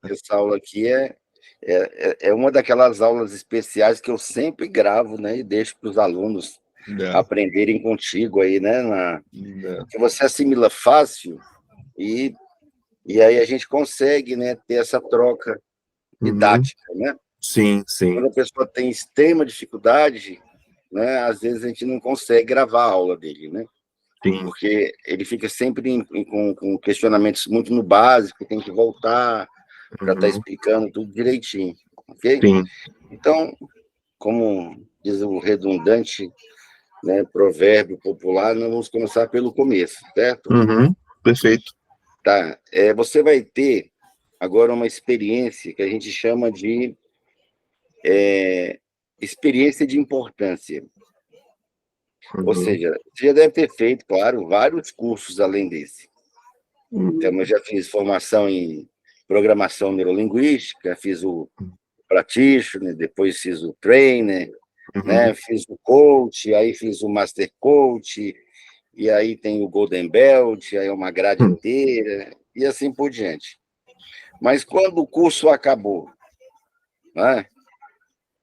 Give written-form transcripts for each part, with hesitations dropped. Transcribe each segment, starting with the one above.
Essa aula aqui é uma daquelas aulas especiais que eu sempre gravo, né, e deixo para os alunos Né, aprenderem contigo aí, né, né. que você assimila fácil e, e aí a gente consegue, né, ter essa troca Uhum. didática, né? Sim, sim, Quando a pessoa tem extrema dificuldade, né, às vezes a gente não consegue gravar a aula dele, né? sim. Porque ele fica sempre com questionamentos muito no básico, tem que voltar para estar Uhum. explicando tudo direitinho, ok? Sim. Então, como diz o redundante, né, provérbio popular, nós vamos começar pelo começo, certo? Uhum. Perfeito. Tá. Você vai ter agora uma experiência que a gente chama de experiência de importância. Ou Uhum. seja, você já deve ter feito, claro, vários cursos além desse. Então, eu já fiz formação em programação neurolinguística, fiz o practitioner, depois fiz o trainer, Uhum. né? Fiz o coach, aí fiz o master coach, e aí tem o golden belt, aí é uma grade Uhum. inteira, e assim por diante. Mas quando o curso acabou, né?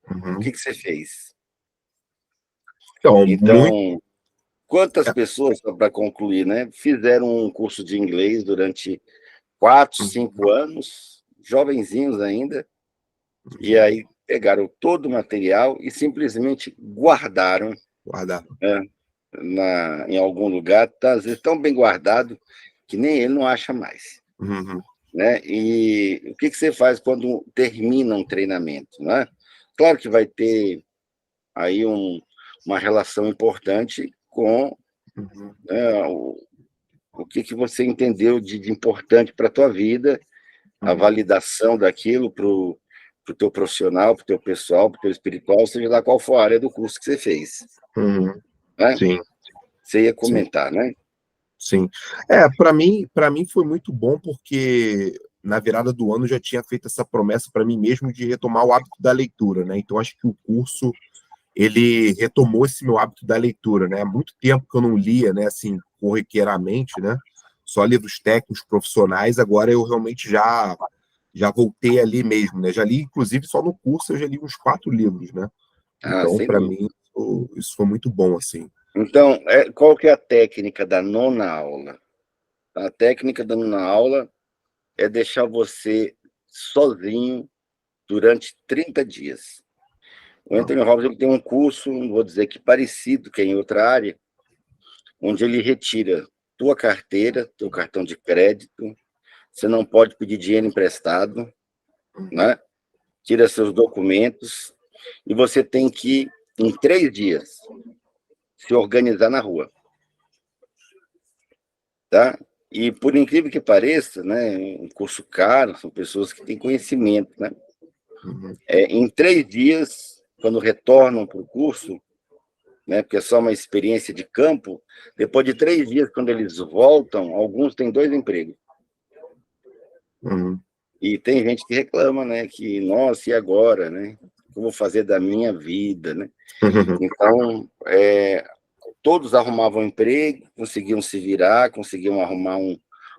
O Uhum. que você fez? Então, muito. Então, quantas pessoas, só para concluir, né, fizeram um curso de inglês durante 4, 5 anos, jovenzinhos ainda, e Uhum. aí pegaram todo o material e simplesmente guardaram, Guardar. né, em algum lugar, tá, às vezes tão bem guardado que nem ele não acha mais, Uhum. né? E o que você faz quando termina um treinamento, né? Claro que vai ter aí uma relação importante com, Uhum. né, o que você entendeu de importante para a tua vida, a Uhum. validação daquilo para o teu profissional, para o teu pessoal, para o teu espiritual, seja lá qual for a área do curso que você fez, Uhum. né? Sim, Você ia sim, comentar, né? sim. Para mim foi muito bom porque na virada do ano eu já tinha feito essa promessa para mim mesmo de retomar o hábito da leitura, né? Então acho que o curso ele retomou esse meu hábito da leitura, né? Há muito tempo que eu não lia, né, assim, corriqueiramente, né? Só livros técnicos profissionais, agora eu realmente já voltei ali mesmo, né? Já li, inclusive, só no curso eu já li uns 4 livros, né? Ah, Então, sem para dúvida. mim, isso foi muito bom, assim. Então, qual que é a técnica da nona aula? A técnica da nona aula é deixar você sozinho durante 30 dias. O Então, Anthony Robbins ele tem um curso, não vou dizer que parecido, que é em outra área, onde ele retira tua carteira, teu cartão de crédito, você não pode pedir dinheiro emprestado, né? Tira seus documentos e você tem que, em 3 dias, se organizar na rua, tá? E por incrível que pareça, né, um curso caro, são pessoas que têm conhecimento, né? uhum, Em 3 dias, quando retornam para o curso, né, porque é só uma experiência de campo, depois de 3 dias, quando eles voltam, alguns têm 2 empregos. uhum, E tem gente que reclama, né, que, nossa, e agora, né? O que eu vou fazer da minha vida, né? uhum, Então, todos arrumavam emprego, conseguiam se virar, conseguiam arrumar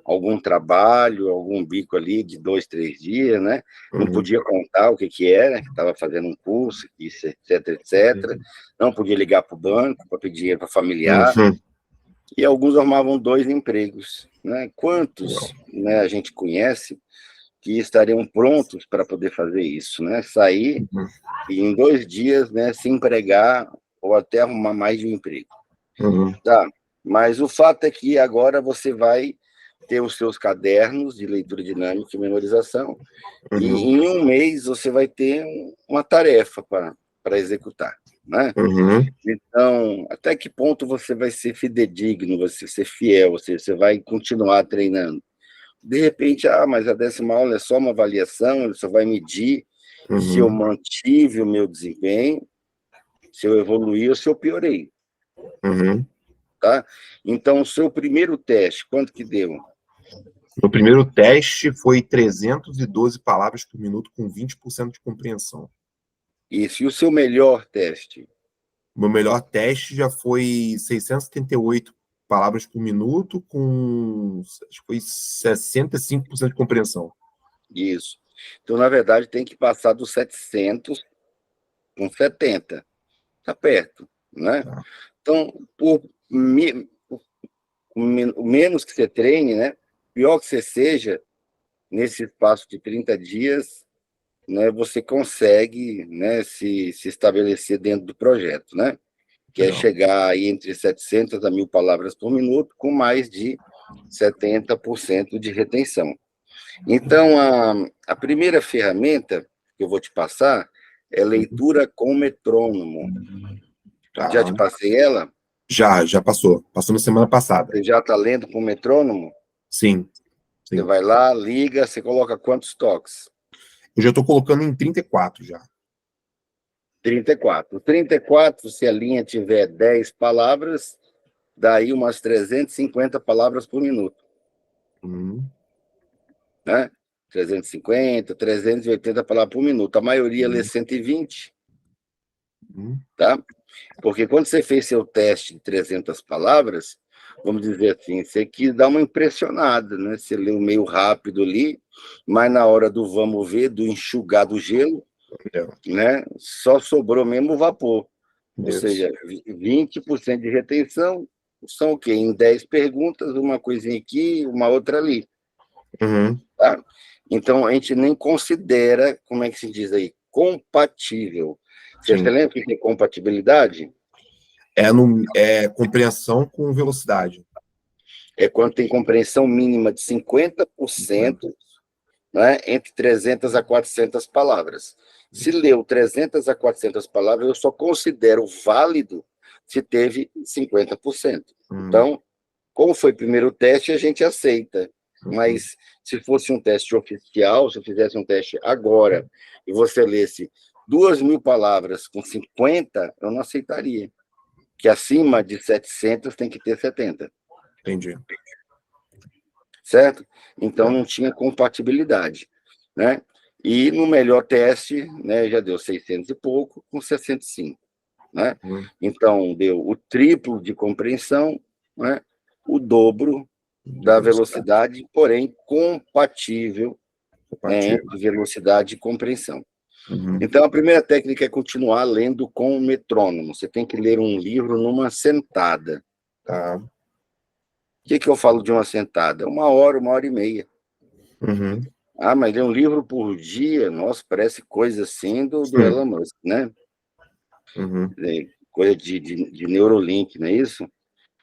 algum trabalho, algum bico ali de 2, 3 dias, né? Não uhum, podia contar o que era, que estava fazendo um curso, isso, etc, etc. Não podia ligar para o banco para pedir dinheiro para familiar. uhum. E alguns arrumavam 2 empregos, né? Legal. Quantos, né, a gente conhece que estariam prontos para poder fazer isso, né? Sair Uhum, e em 2 dias, né, se empregar ou até arrumar mais de um emprego. uhum, Tá, mas o fato é que agora você vai ter os seus cadernos de leitura dinâmica e memorização, e uhum, em um mês você vai ter uma tarefa para executar, né? uhum, Então, até que ponto você vai ser fidedigno, você vai ser fiel, você vai continuar treinando? De repente, mas a 10ª aula é só uma avaliação, ele só vai medir se eu uhum, mantive o meu desempenho, se eu evoluí ou se eu piorei, uhum. tá? Então, o seu primeiro teste, quanto que deu? Meu primeiro teste foi 312 palavras por minuto com 20% de compreensão. Isso. E o seu melhor teste? Meu melhor teste já foi 678 palavras por minuto com, acho que foi 65% de compreensão. Isso. Então, na verdade, tem que passar dos 700 com 70. Está perto, né? Tá. Então, o menos que você treine, né? Pior que você seja, nesse espaço de 30 dias, né, você consegue, né, se estabelecer dentro do projeto, né? Que é Legal. chegar aí entre 700 a 1.000 palavras por minuto, com mais de 70% de retenção. Então, a primeira ferramenta que eu vou te passar é leitura com metrônomo. Já te Tá. passei ela? Já passou. Passou na semana passada. Você já está lendo com metrônomo? Sim, Você sim. vai lá, liga, você coloca quantos toques? Eu já estou colocando em 34 já. 34. 34, se a linha tiver 10 palavras, daí umas 350 palavras por minuto, Uhum. né? 350, 380 palavras por minuto. A maioria lê Uhum. 120, Uhum. tá? Porque quando você fez seu teste de 300 palavras, vamos dizer assim, você quis dar uma impressionada, né? Você leu meio rápido ali, mas na hora do vamos ver, do enxugar do gelo, Entendeu? né? Só sobrou mesmo o vapor. Ou Isso. seja, 20% de retenção são o quê? Em 10 perguntas, uma coisinha aqui, uma outra ali, Uhum. tá? Então, a gente nem considera, como é que se diz aí, compatível. Você Sim. lembra o que é compatibilidade? É compreensão com velocidade. É quando tem compreensão mínima de 50%, né, entre 300 a 400 palavras. Se leu 300 a 400 palavras, eu só considero válido se teve 50%. Uhum. Então, como foi o primeiro teste, a gente aceita. Uhum. Mas se fosse um teste oficial, se eu fizesse um teste agora e você lesse 2.000 palavras com 50, eu não aceitaria. Que acima de 700 tem que ter 70. Entendi. Certo? Então É. não tinha compatibilidade, né? E no melhor teste, né, já deu 600 e pouco com 65, né? Uhum. Então deu o triplo de compreensão, né? O dobro De da velocidade. velocidade, porém compatível, né, Compatível. entre velocidade e compreensão. Uhum. Então a primeira técnica é continuar lendo com o metrônomo. Você tem que ler um livro numa sentada. Tá. O que eu falo de uma sentada? 1 hora e meia. Uhum. Ah, mas ler um livro por dia, nossa, parece coisa assim do Elon Musk, né? Uhum. É, coisa de Neurolink, não é isso?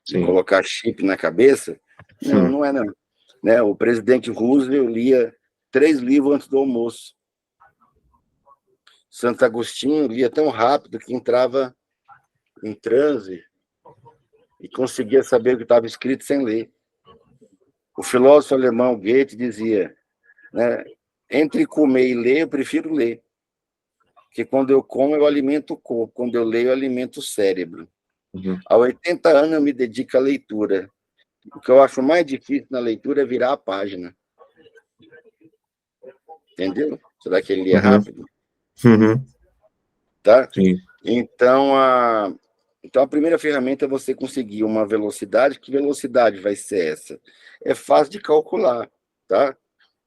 De Sim. colocar chip na cabeça. Não, Hum. não é não. Né? O presidente Roosevelt lia 3 livros antes do almoço. Santo Agostinho lia tão rápido que entrava em transe e conseguia saber o que estava escrito sem ler. O filósofo alemão Goethe dizia, né, entre comer e ler, eu prefiro ler. Porque quando eu como, eu alimento o corpo. Quando eu leio, eu alimento o cérebro. Uhum. Há 80 anos eu me dedico à leitura. O que eu acho mais difícil na leitura é virar a página. Entendeu? Será que ele lia Uhum. rápido? Uhum. Tá? Sim. Então, a primeira ferramenta é você conseguir uma velocidade. Que velocidade vai ser essa? É fácil de calcular, tá?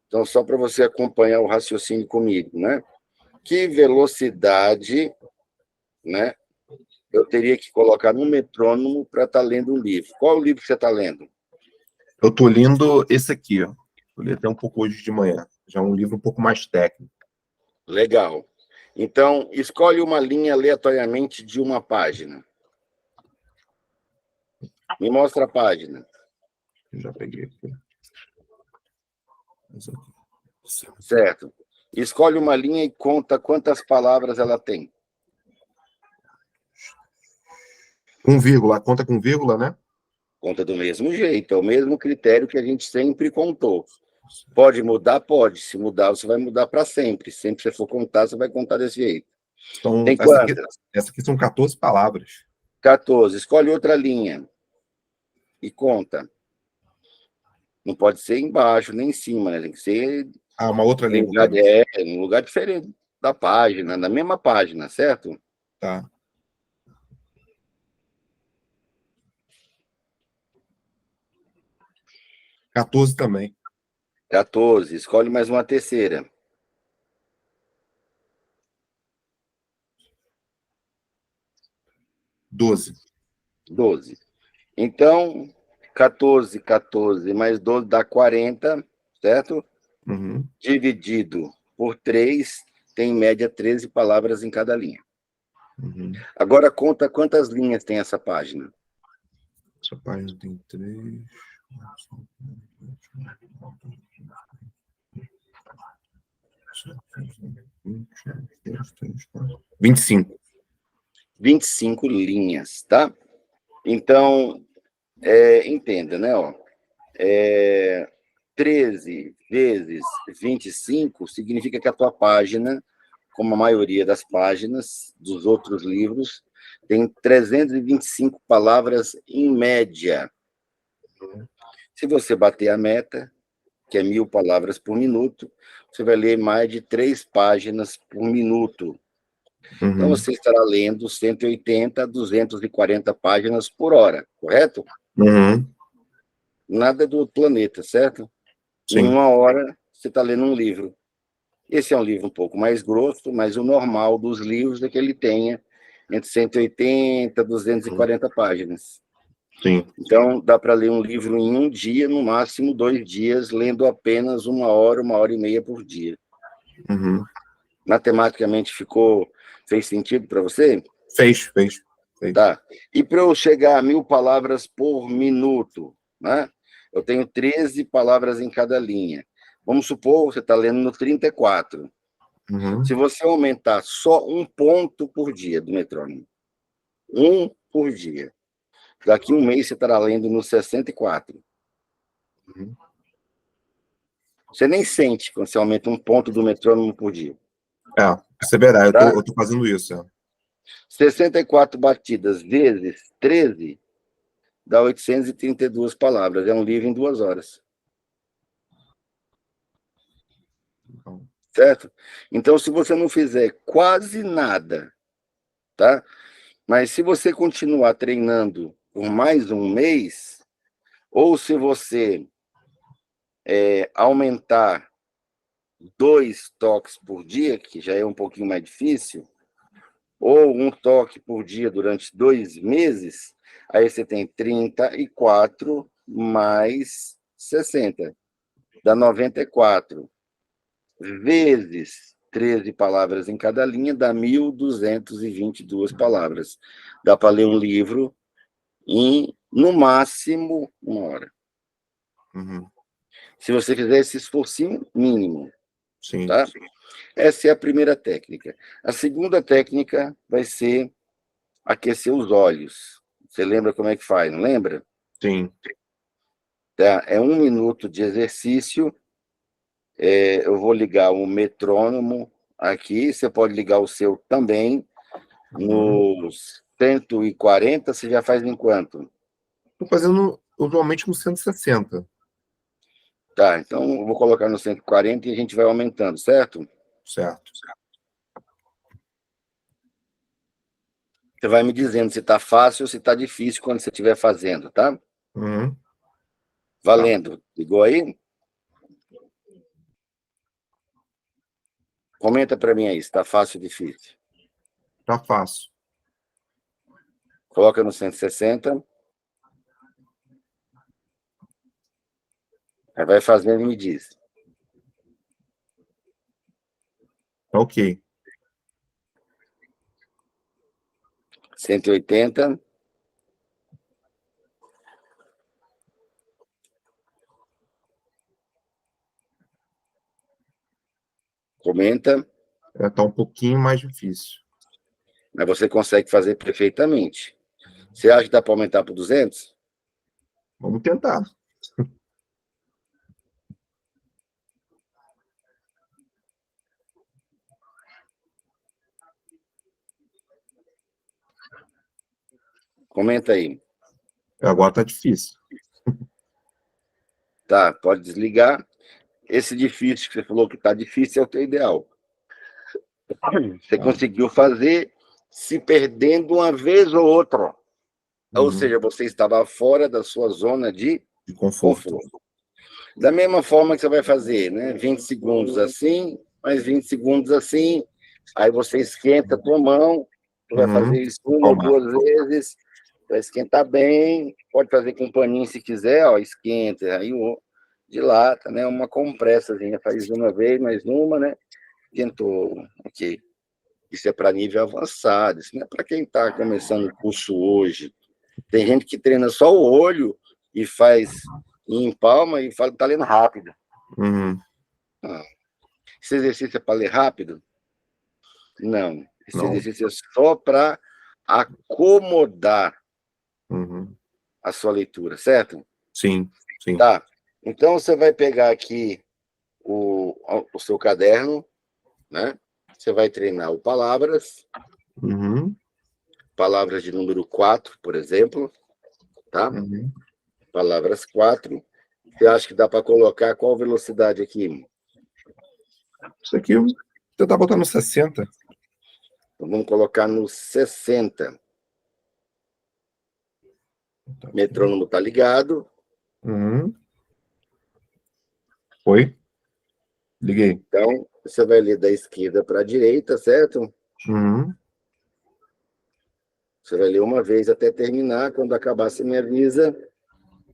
Então, só para você acompanhar o raciocínio comigo, né? Que velocidade, né, eu teria que colocar no metrônomo para estar lendo um livro? Qual o livro que você está lendo? Eu tô lendo esse aqui, ó. Eu li até um pouco hoje de manhã. Já é um livro um pouco mais técnico. Legal. Então, escolhe uma linha aleatoriamente de uma página. Me mostra a página. Eu já peguei aqui. Esse aqui. Certo. Escolhe uma linha e conta quantas palavras ela tem. Com vírgula, conta com vírgula, né? Conta do mesmo jeito, é o mesmo critério que a gente sempre contou. Pode mudar? Pode. Se mudar, você vai mudar para sempre. Sempre que você for contar, você vai contar desse jeito. Então, Tem quantas? essa aqui são 14 palavras. 14. Escolhe outra linha e conta. Não pode ser embaixo, nem em cima, né? Tem que ser Ah, uma outra em linha, lugar, então. em lugar diferente da página, na mesma página, certo? Tá. 14 também. 14. Escolhe mais uma terceira. 12. 12. Então, 14 mais 12 dá 40, certo? Uhum. Dividido por 3, tem em média 13 palavras em cada linha. Uhum. Agora conta quantas linhas tem essa página. Essa página tem 3. 25. 25 linhas, tá? Então, entenda, né? 13 vezes 25 significa que a tua página, como a maioria das páginas dos outros livros, tem 325 palavras em média. Se você bater a meta, que é 1.000 palavras por minuto, você vai ler mais de 3 páginas por minuto. Então, você estará lendo 180 a 240 páginas por hora, correto? Uhum. Nada do planeta, certo? Em Sim. 1 hora, você está lendo um livro. Esse é um livro um pouco mais grosso, mas o normal dos livros é que ele tenha entre 180 e 240 páginas. Sim. Então, dá para ler um livro em um dia, no máximo 2 dias, lendo apenas 1 hora e meia por dia. Uhum. Matematicamente fez sentido para você? Fez. Tá. E para eu chegar a 1.000 palavras por minuto, né? Eu tenho 13 palavras em cada linha. Vamos supor, você está lendo no 34. Uhum. Se você aumentar só um ponto por dia do metrônomo, um por dia, daqui um mês você estará lendo no 64. Uhum. Você nem sente quando você aumenta um ponto do metrônomo por dia. Isso é verdade. Tá? Eu tô fazendo isso. 64 batidas vezes 13 dá 832 palavras. É um livro em 2 horas. Certo? Então, se você não fizer quase nada, tá? Mas se você continuar treinando por mais um mês, ou se você aumentar 2 toques por dia, que já é um pouquinho mais difícil, ou um toque por dia durante 2 meses, aí você tem 34 mais 60, dá 94, vezes 13 palavras em cada linha, dá 1.222 palavras. Dá para ler um livro em, no máximo, 1 hora. Uhum. Se você fizer esse esforcinho mínimo, Sim. tá? Essa é a primeira técnica. A segunda técnica vai ser aquecer os olhos. Você lembra como é que faz, não lembra? Sim. Tá? É 1 minuto de exercício. Eu vou ligar o metrônomo aqui, você pode ligar o seu também. Nos 140, você já faz em quanto? Tô fazendo usualmente no 160. Tá, então eu vou colocar no 140 e a gente vai aumentando, certo? Certo. Você vai me dizendo se está fácil ou se está difícil quando você estiver fazendo, tá? Uhum. Valendo. Ligou aí? Comenta para mim aí, se está fácil ou difícil. Tá fácil. Coloca no 160. Aí vai fazendo e me diz. Tá ok. 180. Comenta. Tá um pouquinho mais difícil. Mas você consegue fazer perfeitamente. Você acha que dá para aumentar para 200? Vamos tentar. Comenta aí. Agora tá difícil. Tá, pode desligar. Esse difícil que você falou que está difícil é o teu ideal. Você conseguiu fazer se perdendo uma vez ou outra. Ou Uhum. seja, você estava fora da sua zona de De conforto. conforto. Da mesma forma que você vai fazer, né? 20 segundos assim, mais 20 segundos assim, aí você esquenta a tua mão, você vai fazer isso uma ou Palmar. duas vezes, vai esquentar bem, pode fazer com um paninho se quiser, ó, esquenta, aí dilata, né? Uma compressazinha, faz uma vez, mais uma, né? Esquentou, ok. Isso é para nível avançado, isso não é para quem está começando o curso hoje. Tem gente que treina só o olho e faz em palma e fala que está lendo rápido. Ah, esse exercício é para ler rápido? Não. Esse Não. exercício é só para acomodar a sua leitura, certo? Sim, sim. Tá. Então, você vai pegar aqui o seu caderno, né? Você vai treinar o palavras, palavras de número 4, por exemplo, tá? Palavras 4. Você acha que dá para colocar qual velocidade aqui? Isso aqui eu vou tentar botar no 60. Então, vamos colocar no 60. Metrônomo está ligado. Oi? Liguei. Então, você vai ler da esquerda para a direita, certo? Você vai ler uma vez até terminar. Quando acabar, você me avisa.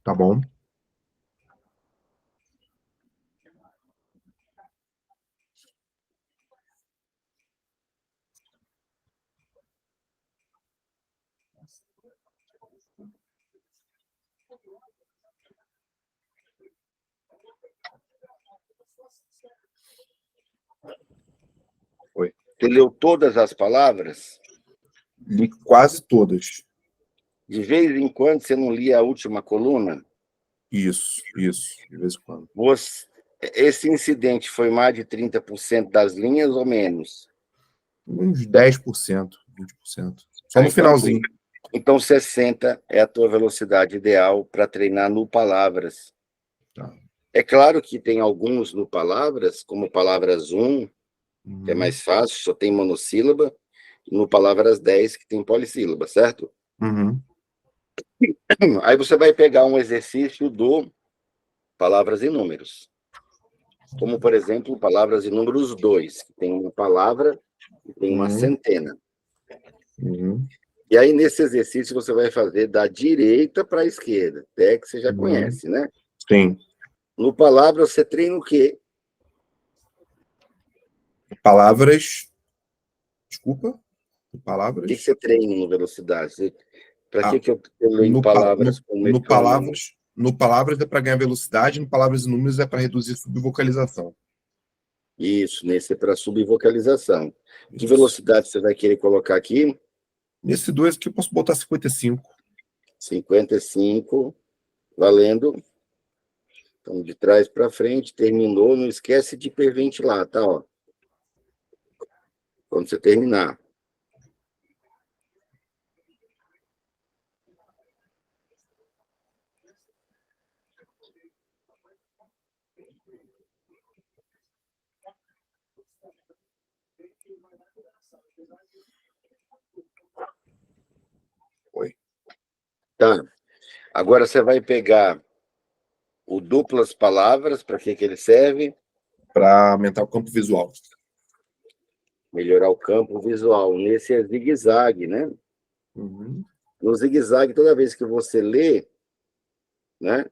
Tá bom. Oi. Você leu todas as palavras? Li quase todas. De vez em quando, você não lia a última coluna? Isso, de vez em quando. Esse incidente foi mais de 30% das linhas ou menos? Uns 10%, 20%. Só no Então, finalzinho. então 60 é a tua velocidade ideal para treinar no palavras. Tá. É claro que tem alguns no palavras, como palavras 1, que é mais fácil, só tem monossílaba, e no palavras 10, que tem polissílaba, certo? Aí você vai pegar um exercício do palavras e números. Como, por exemplo, palavras e números 2, que tem uma palavra e tem uma centena. E aí, nesse exercício, você vai fazer da direita para a esquerda, até que você já conhece, né? Sim. No palavra, você treina o quê? Palavras. Desculpa. O que Palavras. você treina no velocidade? Para Ah, que eu leio palavras com no metrônomo? palavras. No palavras é para ganhar velocidade, no palavras e números é para reduzir subvocalização. Isso, nesse é para subvocalização. Que Isso. velocidade você vai querer colocar aqui? Nesse 2 aqui eu posso botar 55. 55, valendo. Então, de trás para frente, terminou. Não esquece de hiperventilar, tá? Ó. Quando você terminar. Oi. Tá. Agora você vai pegar o duplas palavras, para que ele serve? Para aumentar o campo visual. Melhorar o campo visual. Nesse é zigue-zague, né? No zigue-zague, toda vez que você lê, né?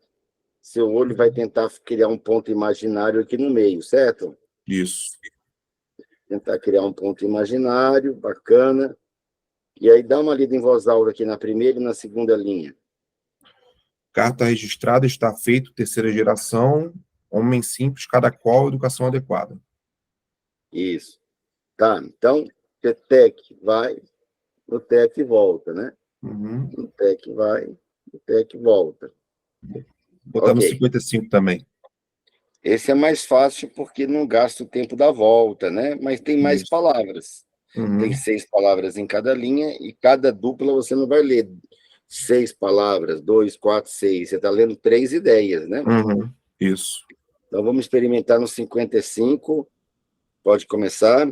Seu olho vai tentar criar um ponto imaginário aqui no meio, certo? Isso. Tentar criar um ponto imaginário, bacana. E aí dá uma lida em voz alta aqui na primeira e na segunda linha. Carta registrada, está feito, terceira geração, homem simples, cada qual, educação adequada. Isso. Tá, então, TEC vai, no TEC volta, né? No TEC vai, no TEC volta. Botar no Ok. 55 também. Esse é mais fácil porque não gasta o tempo da volta, né? Mas tem mais Isso. palavras. Tem 6 palavras em cada linha e cada dupla você não vai ler 6 palavras, 2, 4, 6. Você está lendo 3 ideias, né? Isso. Então vamos experimentar no 55. Pode começar.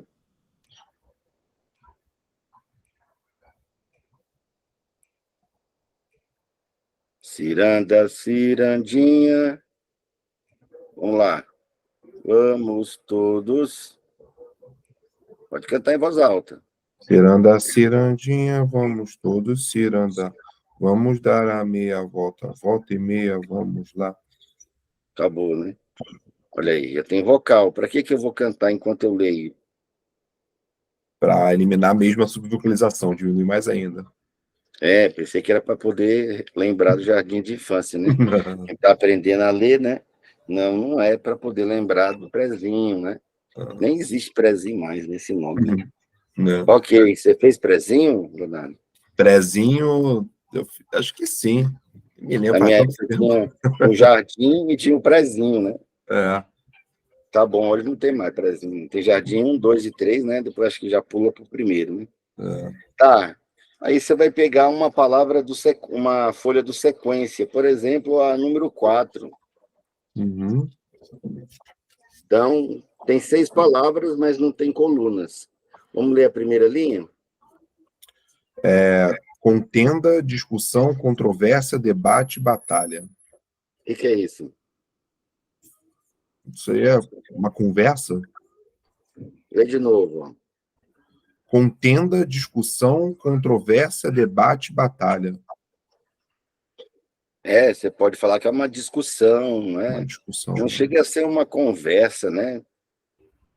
Ciranda, cirandinha. Vamos lá. Vamos todos. Pode cantar em voz alta. Ciranda, cirandinha, vamos todos cirandar. Vamos dar a meia volta, volta e meia, vamos lá. Acabou, né? Olha aí, já tem vocal. Para que eu vou cantar enquanto eu leio? Para eliminar mesmo a subvocalização, diminuir mais ainda. É, pensei que era para poder lembrar do jardim de infância, né? Quem está aprendendo a ler, né? Não, não é para poder lembrar do prezinho, né? Nem existe prezinho mais nesse nome, né? Né? Ok, você fez prezinho, Leonardo? Prezinho, acho que sim. Me lembro, Na faz minha tanto época tempo. tinha o jardim e tinha o prezinho, né? É, Tá bom, hoje não tem mais prezinho. Tem jardim 1, 2 e 3, né? Depois acho que já pula para o primeiro, né? é. Tá. Aí você vai pegar uma palavra uma folha do sequência, por exemplo, a número 4. Uhum. Então, tem 6 palavras, mas não tem colunas. Vamos ler a primeira linha? Contenda, discussão, controvérsia, debate, batalha. O que é isso? Isso aí é uma conversa? Lê de novo. Ó. Contenda, discussão, controvérsia, debate, batalha. É, você pode falar que é uma discussão, Uma né? discussão. Não chega a ser uma conversa, né?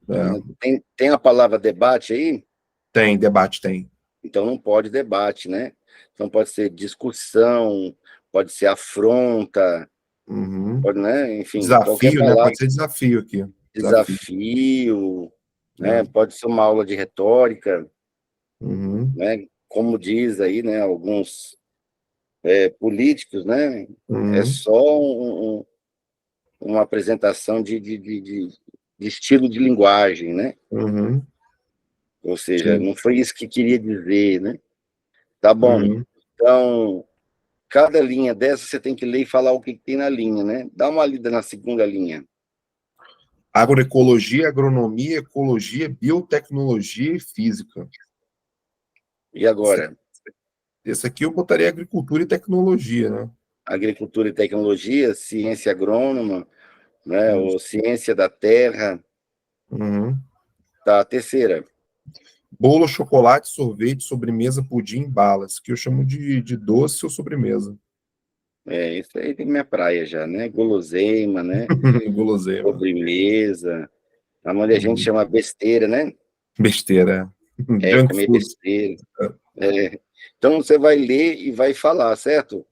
É. Tem a palavra debate aí? Tem, debate tem. Então não pode debate, né? Então pode ser discussão, pode ser afronta, Uhum. pode, né? Enfim, qualquer Desafio, né? palavra, Pode ser desafio aqui. Desafio. desafio, né? É. Pode ser uma aula de retórica, Uhum. né? Como diz aí, né? Alguns políticos, né? É Uhum. só uma apresentação de estilo de linguagem, né? Uhum. Ou seja, Sim. não foi isso que queria dizer, né? Tá bom. Uhum. Então, cada linha dessa você tem que ler e falar o que tem na linha, né? Dá uma lida na segunda linha. Agroecologia, agronomia, ecologia, biotecnologia e física. E agora? Esse aqui eu botaria agricultura e tecnologia, né? Agricultura e tecnologia, ciência agrônoma, né? Ou Isso. ciência da terra. Uhum. Tá, a terceira. Bolo, chocolate, sorvete, sobremesa, pudim, balas, que eu chamo de doce ou sobremesa. Isso aí tem minha praia já, né? Guloseima, né? Guloseima. Sobremesa. A mulher a gente Uhum. chama besteira, né? Besteira. Junk Comer food. besteira. É. Então você vai ler e vai falar, certo?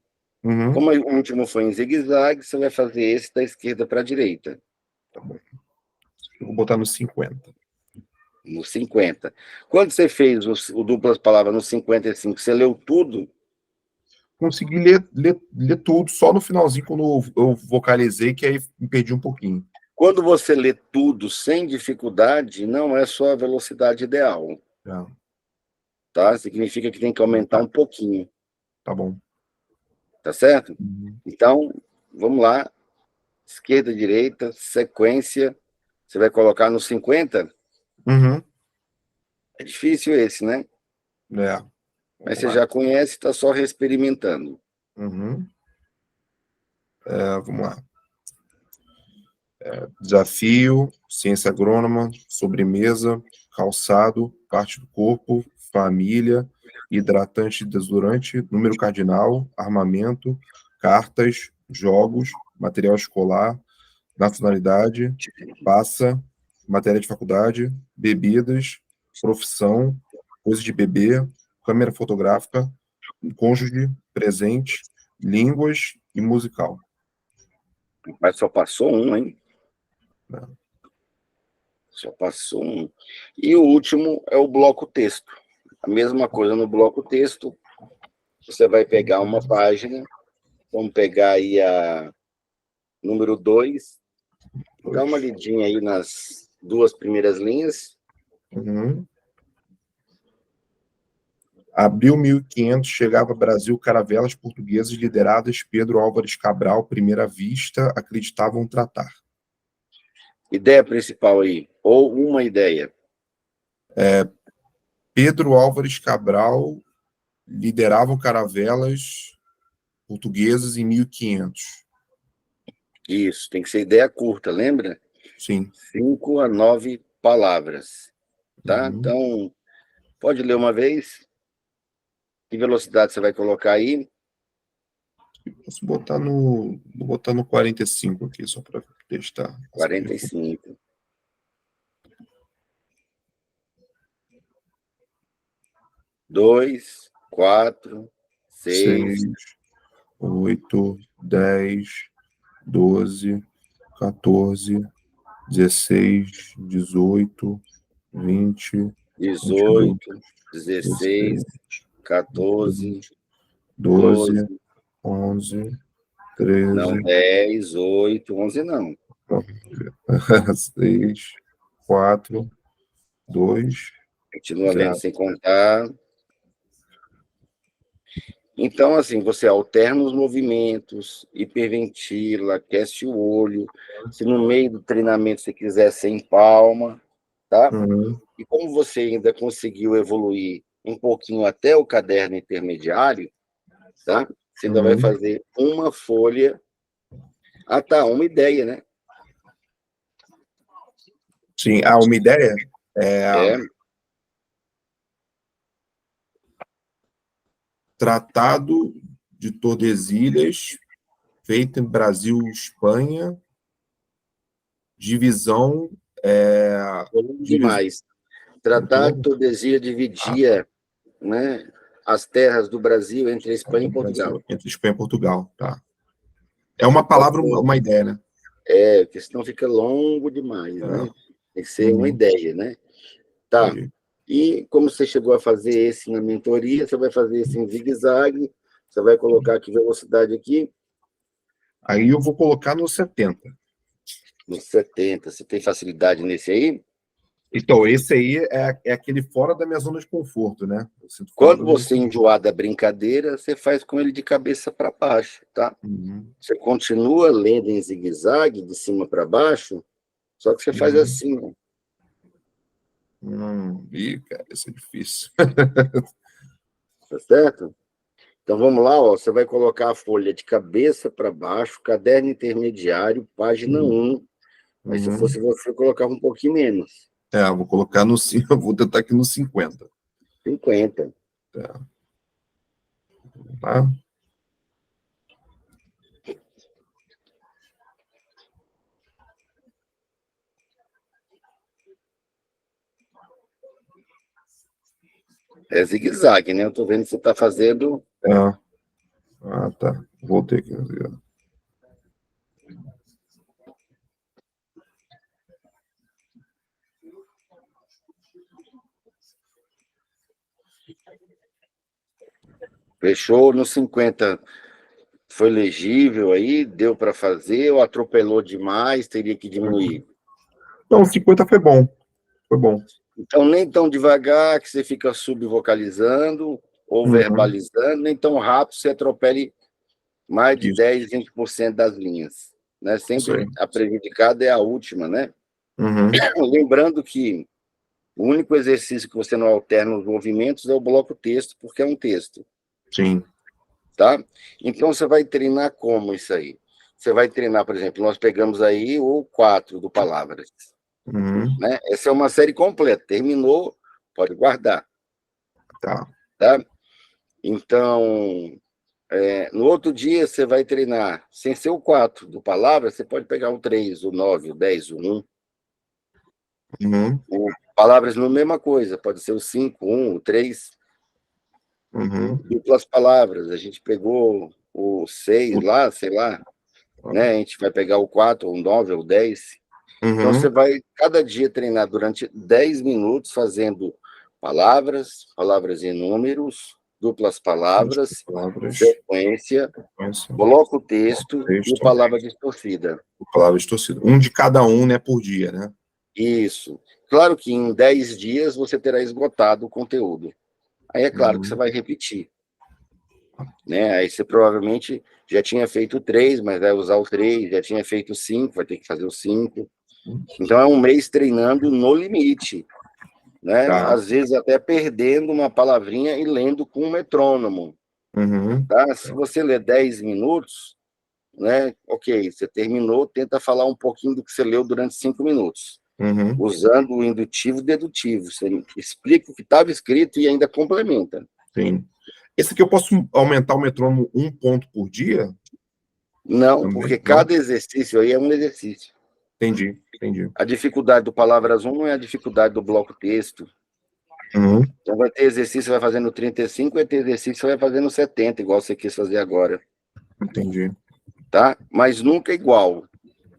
Uhum. Como o último foi em zigue-zague, você vai fazer esse da esquerda para a direita, Tá bom. Eu vou botar no 50. no 50. Quando você fez o duplas palavras no 55, você leu tudo? Consegui ler tudo, só no finalzinho, quando eu vocalizei, que aí me perdi um pouquinho. Quando você lê tudo sem dificuldade, não é só a velocidade ideal, É. tá? Significa que tem que aumentar um pouquinho, Tá bom. tá certo? Uhum. Então, vamos lá. Esquerda, direita, sequência. Você vai colocar no 50? Uhum. É difícil esse, né? É. Mas Vamos você lá. já conhece, está só reexperimentando. Uhum. Vamos lá. Desafio, ciência agrônoma, sobremesa, calçado, parte do corpo, família, hidratante e desodorante, número cardinal, armamento, cartas, jogos, material escolar, nacionalidade, passa, matéria de faculdade, bebidas, profissão, coisa de bebê, câmera fotográfica, cônjuge, presente, línguas e musical. Mas só passou um, hein? Né? Só passou um. E o último é o bloco texto. A mesma coisa no bloco texto. Você vai pegar uma página, vamos pegar aí a número 2, dá uma lidinha aí nas duas primeiras linhas. Uhum. Abril 1500, chegava ao Brasil caravelas portuguesas lideradas Pedro Álvares Cabral, primeira vista, acreditavam tratar. Ideia principal aí, ou uma ideia. Pedro Álvares Cabral lideravam caravelas portuguesas em 1500. Isso, tem que ser ideia curta, lembra? Sim. 5 a 9 palavras, tá? Uhum. Então, pode ler uma vez. Que velocidade você vai colocar aí? Posso botar no. Vou botar no 45 aqui, só para testar. 45. 2, 4, 6, 6, 8, 10, 12, 14, 16, 18, 20, 22, 18, 16, 17, 14, 12, 12, 11, não, 13, 10, 8, 11 não. 6, 4, 2, Continua lendo 0. sem contar. Então, assim, você alterna os movimentos, hiperventila, aquece o olho. Se no meio do treinamento você quiser sem palma, tá? Uhum. E como você ainda conseguiu evoluir um pouquinho até o caderno intermediário, tá? Você ainda vai Uhum. fazer uma folha. Ah, tá, uma ideia, né? Sim, uma ideia é É, Tratado de Tordesilhas, feito em Brasil, Espanha, divisão, volume divis, demais. muito Tratado de longo? Tordesilhas Ah, dividia, né, as terras do Brasil entre a Espanha e Portugal. Brasil, entre Espanha e Portugal, tá. É uma Você pode palavra, pôr, uma ideia, né? porque senão fica longo demais, É. né? Tem que ser uma Uhum. ideia, né? Tá. Entendi. E como você chegou a fazer esse na mentoria, você vai fazer esse em zigue-zague, você vai colocar aqui velocidade aqui Aí eu vou colocar no 70. no 70. Você tem facilidade nesse aí? Então, esse aí é aquele fora da minha zona de conforto, né? Eu sinto fora Quando da zona de você conforto. enjoar da brincadeira, você faz com ele de cabeça para baixo, tá? Uhum. Você continua lendo em zigue-zague, de cima para baixo, só que você faz Uhum. assim, ó, Ih, cara, isso é difícil. tá certo? Então vamos lá, ó, você vai colocar a folha de cabeça para baixo, caderno intermediário, página Uhum. 1. Mas se Uhum. fosse você, eu colocava um pouquinho menos, Eu vou colocar no. Eu vou tentar aqui no 50. 50. Tá? Tá? É zigue-zague, né? Eu estou vendo que você está fazendo. É. Tá. Voltei aqui. Fechou no 50. Foi legível aí? Deu para fazer? Ou atropelou demais? Teria que diminuir? Não, 50 foi bom. Foi bom. Então, nem tão devagar que você fica subvocalizando ou Uhum. verbalizando, nem tão rápido que você atropele mais de Isso. 10, 20% das linhas. Né? Isso Sempre aí. a prejudicada é a última, né? Uhum. Lembrando que o único exercício que você não alterna os movimentos é o bloco texto, porque é um texto, Sim. tá? Então, você vai treinar como isso aí? Você vai treinar, por exemplo, nós pegamos aí o 4 do Palavras, Uhum. né? Essa é uma série completa, terminou, pode guardar, Tá. tá? Então, no outro dia você vai treinar, sem ser o 4 do Palavras, você pode pegar o 3, o 9, o 10, o 1. Uhum. O Palavras não é a mesma coisa, pode ser o 5, 1, o 3. Uhum. Duplas palavras, a gente pegou o 6 lá, sei lá, né? A gente vai pegar o 4, o 9, ou o 10. Então, você Uhum. vai cada dia treinar durante 10 minutos, fazendo palavras, palavras e números, duplas palavras, Palavras. sequência, Essa. bloco texto e o Texto. palavra distorcida. Palavras torcida. Um de cada um, né, por dia, né? Isso. Claro que em 10 dias você terá esgotado o conteúdo. Aí é claro que você Uhum. vai repetir. Né? Aí você provavelmente já tinha feito 3, mas vai usar o 3, já tinha feito 5, vai ter que fazer o 5. Então é um mês treinando no limite, né? Tá. Às vezes até perdendo uma palavrinha e lendo com um metrônomo, Uhum. tá? Se você ler 10 minutos, né? Ok, você terminou, tenta falar um pouquinho do que você leu durante 5 minutos, Uhum. usando o indutivo e dedutivo. Você explica o que estava escrito e ainda complementa. Sim. Esse aqui eu posso aumentar o metrônomo 1 ponto por dia? Não, Também? porque Não? cada exercício aí é um exercício. Entendi, entendi. A dificuldade do Palavras 1 não é a dificuldade do bloco texto. Uhum. Então vai ter exercício, você vai fazendo 35, vai ter exercício, você vai fazendo 70, igual você quis fazer agora. Entendi. Tá? Mas nunca igual,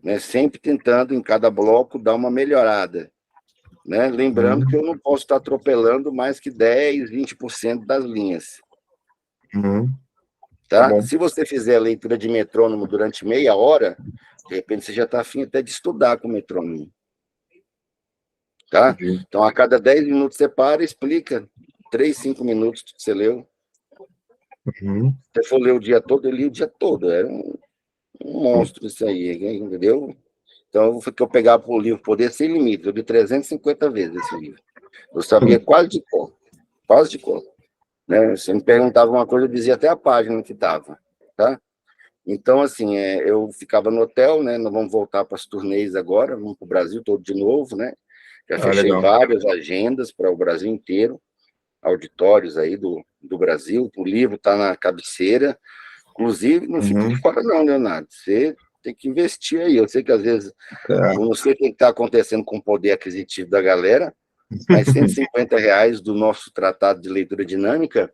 né? Sempre tentando, em cada bloco, dar uma melhorada. Né? Lembrando que eu não posso estar atropelando mais que 10, 20% das linhas. Uhum. Tá Tá? bom. Se você fizer a leitura de metrônomo durante meia hora, de repente você já está afim até de estudar com o metrônomo. Tá? Entendi. Então, a cada 10 minutos você para e explica 3, 5 minutos que você leu. Uhum. Se você for ler o dia todo, eu li o dia todo. Era um monstro isso aí, entendeu? Então, eu pegava o livro Poder Sem Limites, eu li 350 vezes esse livro. Eu sabia quase de cor. Quase de cor. Né? Você me perguntava uma coisa, eu dizia até a página que estava. Tá? Então, assim, eu ficava no hotel, né? Nós vamos voltar para as turnês agora, vamos para o Brasil todo de novo, né? Já Ah, fechei legal. várias agendas para o Brasil inteiro, auditórios aí do Brasil. O livro está na cabeceira. Inclusive, não fica de Uhum. fora, não, Leonardo. Você tem que investir aí. Eu sei que às vezes, É. eu não sei o que está acontecendo com o poder aquisitivo da galera, mas R$ 150 do nosso tratado de leitura dinâmica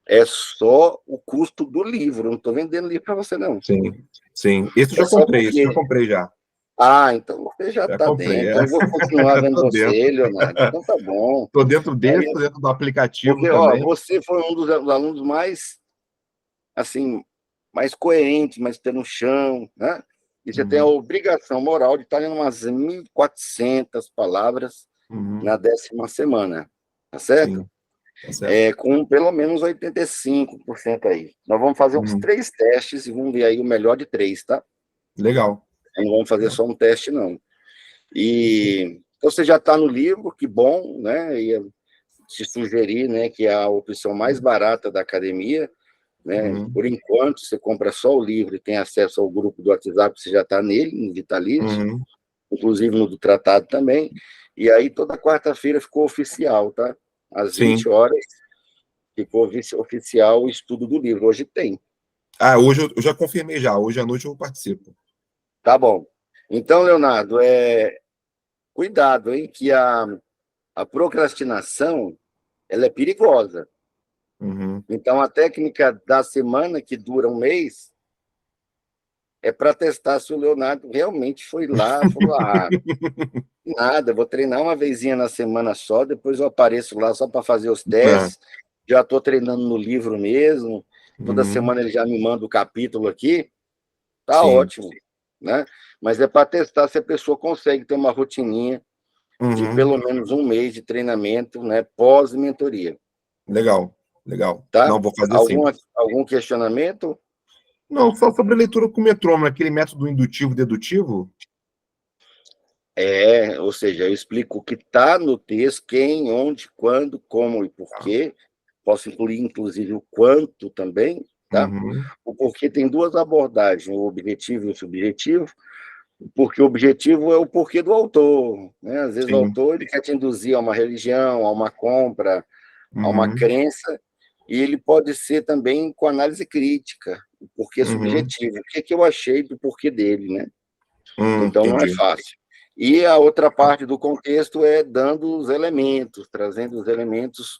é só o custo do livro. Não estou vendendo livro para você, não. Sim, sim. Esse eu É já só comprei, esse eu porque. já comprei já. Ah, então você já Já está comprei, dentro. é. Então eu vou continuar vendo Tô dentro. você, Leonardo. Então tá bom. Tô dentro desse, Aí, tô dentro do aplicativo porque, ó, também. você foi um dos alunos mais, assim, mais coerentes, mais pé no chão, né? E você tem a Uhum. obrigação moral de estar lendo umas 1.400 palavras Uhum. na 10ª semana, tá certo? Sim, tá certo. Com pelo menos 85% aí. Nós vamos fazer uns Uhum. 3 testes e vamos ver aí o melhor de 3, tá? Legal. Não vamos fazer Legal. só um teste, não. E então você já está no livro, que bom, né? E te sugerir, né, que é a opção mais barata da academia, né? Uhum. Por enquanto, você compra só o livro e tem acesso ao grupo do WhatsApp, você já está nele, no Vitalício, Uhum. inclusive no do Tratado também. E aí, toda quarta-feira ficou oficial, tá? Às Sim. 20 horas, ficou oficial o estudo do livro. Hoje tem. Ah, hoje eu já confirmei já. Hoje à noite eu participo. Tá bom. Então, Leonardo, cuidado, hein, que a procrastinação ela é perigosa. Uhum. Então, a técnica da semana, que dura um mês, é para testar se o Leonardo realmente foi lá, falou, nada, vou treinar uma vezinha na semana só, depois eu apareço lá só para fazer os É. testes, já estou treinando no livro mesmo, toda Uhum. semana ele já me manda o capítulo aqui, tá Sim. ótimo, né? Mas é para testar se a pessoa consegue ter uma rotininha de Uhum. pelo menos um mês de treinamento, né, pós-mentoria, Legal, legal. tá? Não, vou fazer sim. Algum questionamento? Não, só sobre a leitura com metrônomo, aquele método indutivo-dedutivo. Ou seja, eu explico o que está no texto, quem, onde, quando, como e por Tá. quê. Posso incluir, inclusive, o quanto também, tá? Uhum. O porquê tem duas abordagens, o objetivo e o subjetivo, porque o objetivo é o porquê do autor, né? Às vezes o Sim. autor ele quer te induzir a uma religião, a uma compra, a uma Uhum. crença, e ele pode ser também com análise crítica, o porquê Uhum. subjetivo, o que eu achei do porquê dele, né? Então não é Entendi. fácil. E a outra parte do contexto é dando os elementos, trazendo os elementos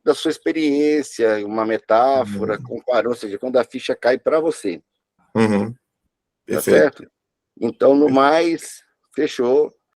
da sua experiência, uma metáfora, Uhum. comparando, ou seja, quando a ficha cai para você, Uhum. tá Perfeito. certo? Então, no mais, fechou.